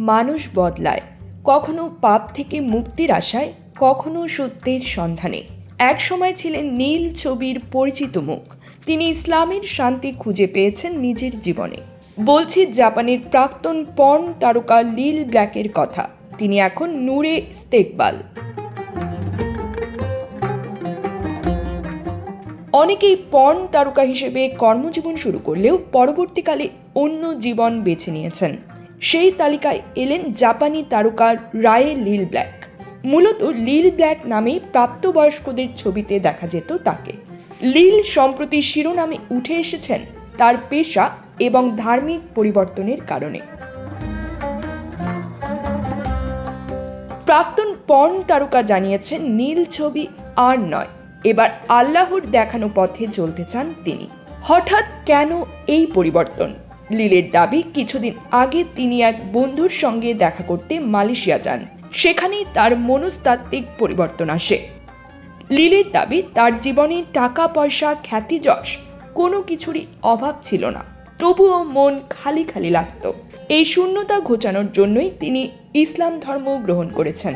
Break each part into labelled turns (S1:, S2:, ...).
S1: মানুষ বদলায়, কখনো পাপ থেকে মুক্তির আশায়, কখনো সত্যের সন্ধানে। এক সময় ছিলেন নীল ছবির পরিচিত মুখ। তিনি ইসলামের শান্তি খুঁজে পেয়েছেন নিজের জীবনে। বলছি জাপানের প্রাক্তন পর্ন তারকা লিল ব্ল্যাকের কথা। তিনি এখন নূরে ইস্তেকবাল। অনেকেই পর্ন তারকা হিসেবে কর্মজীবন শুরু করলেও পরবর্তীকালে অন্য জীবন বেছে নিয়েছেন। সেই তালিকায় এলেন জাপানি তারকা রায়ে লিল ব্ল্যাক। মূলত লিল ব্ল্যাক নামে প্রাপ্তবয়স্কদের ছবিতে দেখা যেত তাকে। লিল সম্প্রতি শিরোনামে উঠে এসেছেন তার পেশা এবং ধার্মিক পরিবর্তনের কারণে। প্রাক্তন পর্ন তারকা জানিয়েছেন নীল ছবি আর নয়, এবার আল্লাহর দেখানো পথে চলতে চান তিনি। হঠাৎ কেন এই পরিবর্তন? লিলের দাবি, কিছুদিন আগে তিনি এক বন্ধুর সঙ্গে দেখা করতে মালয়েশিয়া যান। সেখানেই তার মনস্তাত্ত্বিক পরিবর্তন আসে। লিলের দাবি, তার জীবনে টাকা পয়সা খ্যাতি যশ কোনো কিছুরই অভাব ছিল না, তবুও মন খালি খালি লাগত। এই শূন্যতা ঘোচানোর জন্যই তিনি ইসলাম ধর্ম গ্রহণ করেছেন।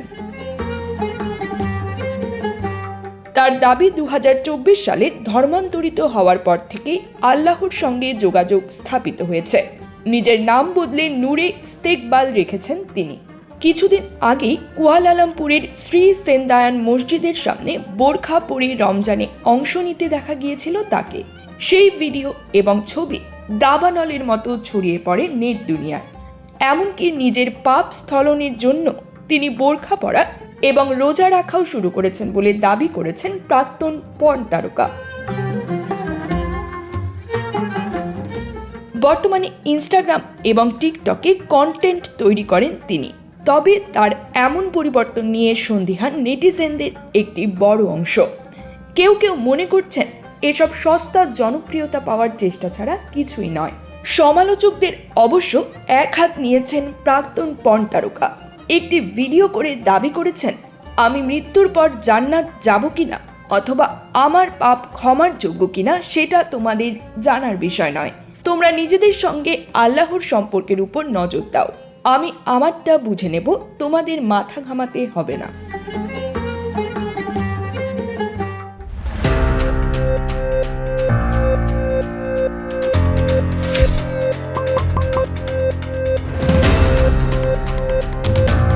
S1: তার দাবি, 2024 সালে ধর্মান্তরিত হওয়ার পর থেকেই আল্লাহর সঙ্গে যোগাযোগ স্থাপিত হয়েছে। নিজের নাম বদলে নূরে ইস্তেকবাল রেখেছেন তিনি। কিছুদিন আগেই কুয়ালালামপুরের শ্রী সেন্দায়ান মসজিদের সামনে বোরখা পরে রমজানে অংশ নিতে দেখা গিয়েছিল তাকে। সেই ভিডিও এবং ছবি দাবানলের মতো ছড়িয়ে পড়ে নেট দুনিয়ায়। এমনকি নিজের পাপ স্থলনের জন্য তিনি বোরখা পরা এবং রোজা রাখাও শুরু করেছেন বলে দাবি করেছেন প্রাক্তন পর্ন তারকা। বর্তমানে ইনস্টাগ্রাম এবং টিকটকে কন্টেন্ট তৈরি করেন তিনি। তবে তার এমন পরিবর্তন নিয়ে সন্দিহান নেটিজেনদের একটি বড় অংশ। কেউ কেউ মনে করছেন এসব সস্তা জনপ্রিয়তা পাওয়ার চেষ্টা ছাড়া কিছুই নয়। সমালোচকদের অবশ্য এক হাত নিয়েছেন প্রাক্তন পর্ন তারকা। একটি ভিডিও করে দাবি করেছেন, আমি মৃত্যুর পর জান্নাত যাব কিনা অথবা আমার পাপ ক্ষমার যোগ্য কিনা সেটা তোমাদের জানার বিষয় নয়। তোমরা নিজেদের সঙ্গে আল্লাহর সম্পর্কের উপর নজর দাও, আমি আমারটা বুঝে নেব, তোমাদের মাথা ঘামাতে হবে না।